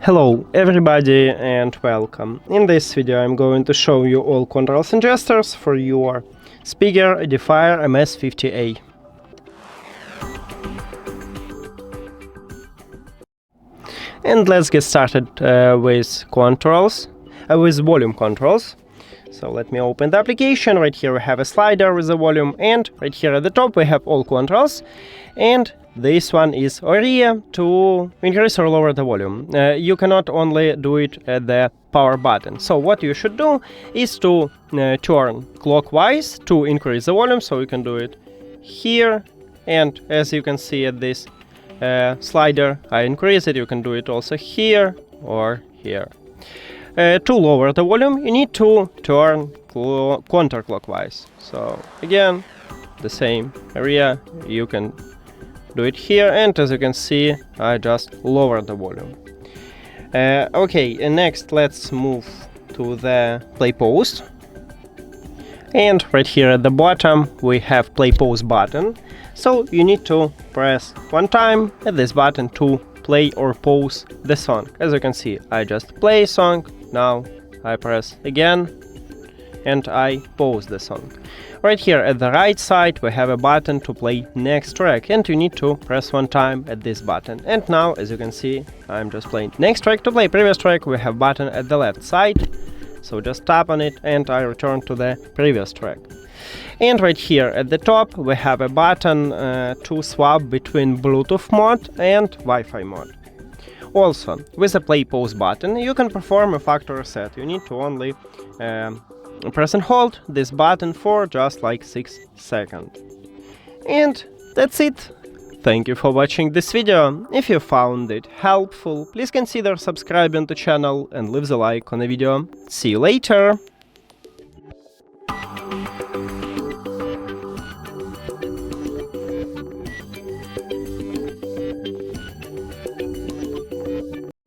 Hello everybody and welcome. In this video I'm going to show you all controls and gestures for your speaker EDIFIER MS50A. And let's get started with controls, with volume controls. So let me open the application. Right here we have a slider with the volume, and right here at the top we have all controls, and this one is area to increase or lower the volume. You cannot only do it at the power button. So what you should do is to turn clockwise to increase the volume. So you can do it here, and as you can see at this slider, I increase it. You can do it also here or here. To lower the volume, you need to turn counterclockwise. So again, the same area, you can do it here, and as you can see, I just lower the volume. Okay, and next let's move to the play pause. And right here at the bottom we have play pause button. So you need to press one time at this button to play or pause the song. As you can see, I just play a song. Now I press again and I pause the song. Right here at the right side we have a button to play next track, and you need to press one time at this button. And now, as you can see, I'm just playing next track. To play previous track we have button at the left side, so just tap on it and I return to the previous track. And right here at the top we have a button to swap between Bluetooth mode and Wi-Fi mode. Also, with the play pause button you can perform a factory reset. You need to only press and hold this button for just like 6 seconds. And that's it. Thank you for watching this video. If you found it helpful, please consider subscribing to the channel and leave the like on the video. See you later!